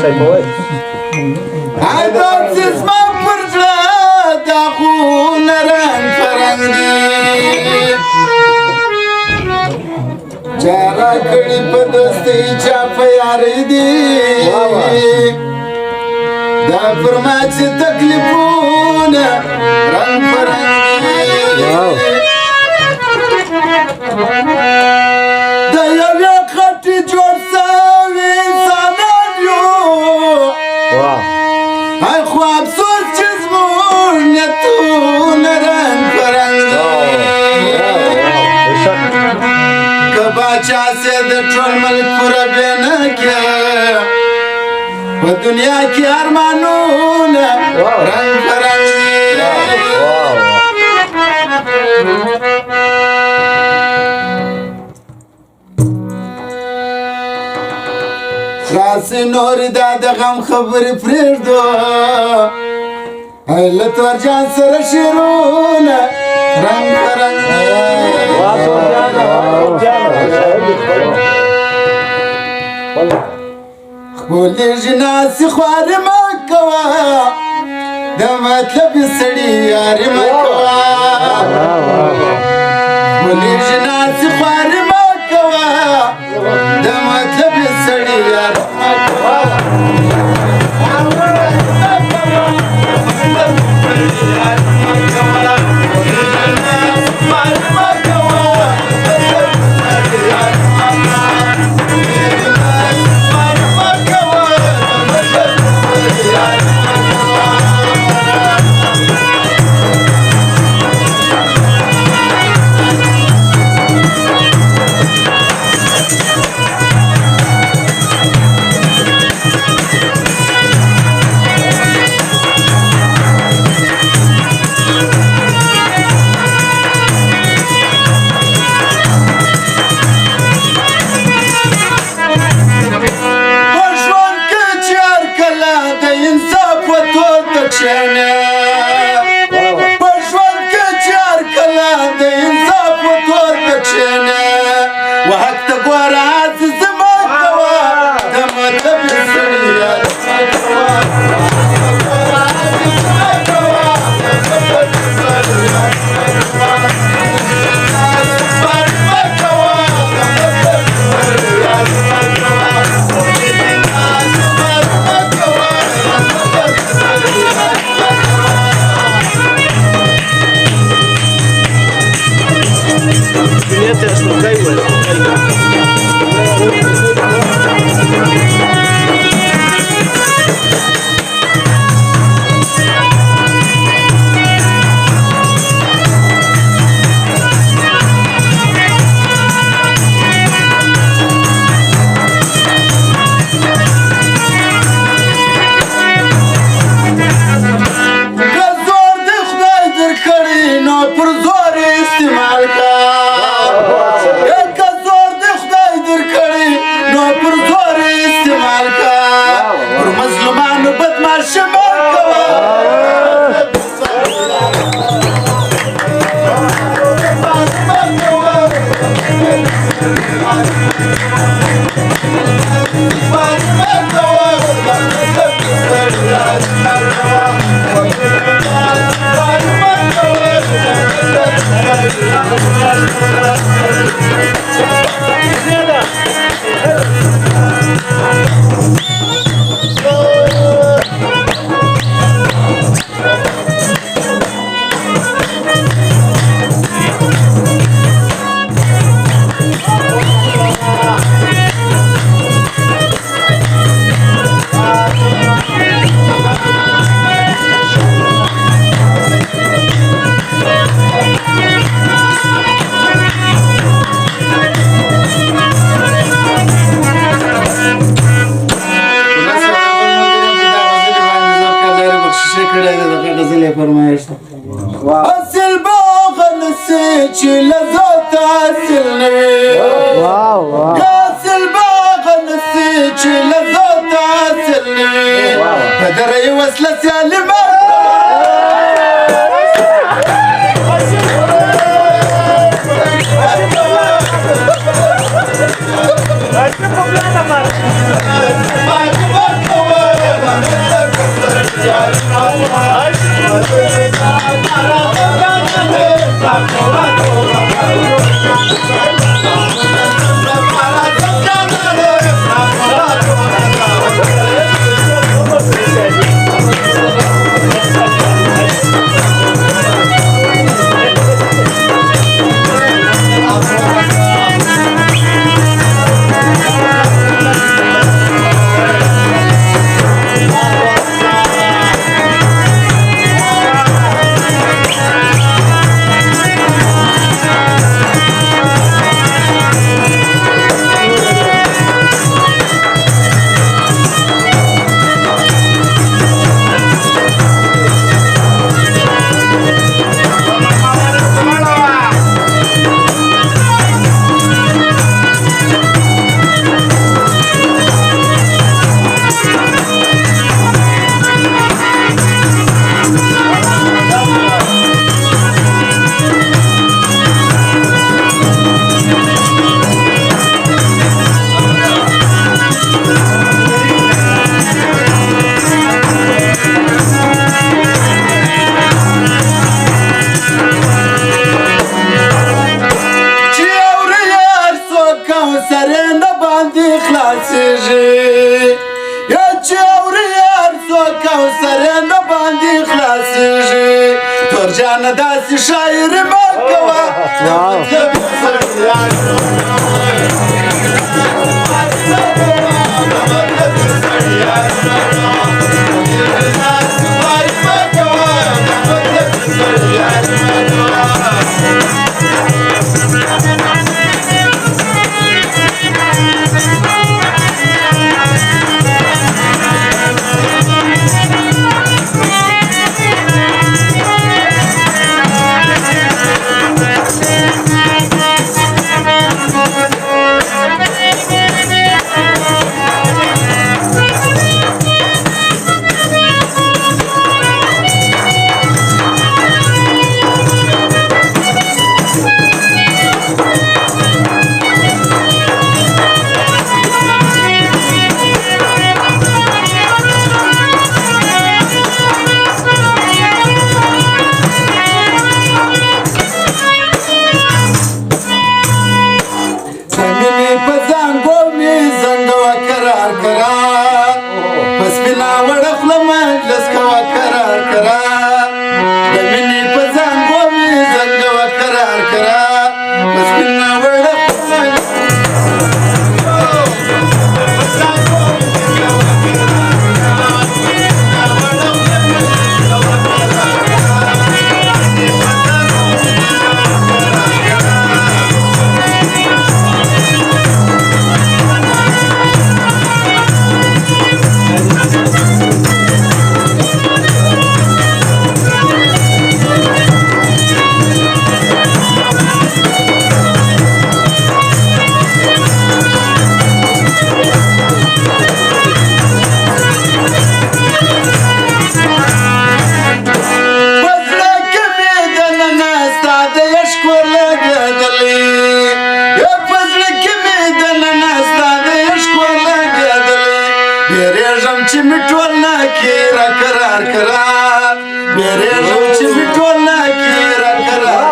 ټایپوي عادت زما پر زړه داغونه رنګ فرنګ دي چا راکړي په دوستۍ چا په یارۍ دي دا پر ما چې تکلیفونه رنګ فرنګ دي د یوې خټې جوړ سوي انسانان یو ای خو افسوس چې زموږ نیتونه رنګ فرنګ دي که باچا سي د ټول ملک پوره بې نه کې په دنیا کې ارمانونه رنګ فرنګ دي راسي نور دا د غم خبرې پرېږدو ای له تورجان سره شعرونه رنګ فرنګ دي خپلېږي ناسې خوارې مه کوه د مطلبې سړي یارې مه کوه خپلېږي ناسې خوارې مه کوه د مطلبې سړي یارې مه کوه اصل باغن سے لذات حاصل اصل باغن سے لذات حاصل قدر وصل سالمة I کوثر نه باندې خلاصېږي تور جانه داسې شاعري مه کوه چې مې ټول نه کې را قرار قرار بیرېږم چې مې ټول نه کې را قرار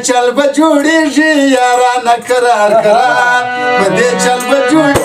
चल बजूड़ी जी यारा न करार करार बदे चल बजूड़ी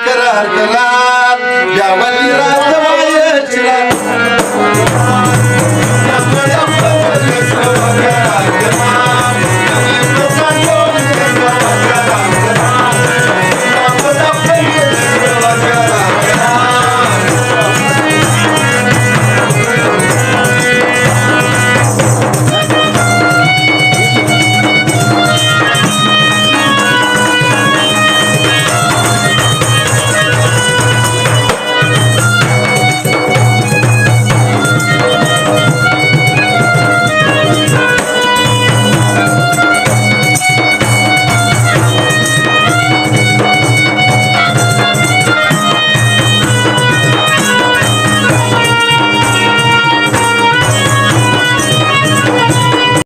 قرار قرار يا ولي رات وايه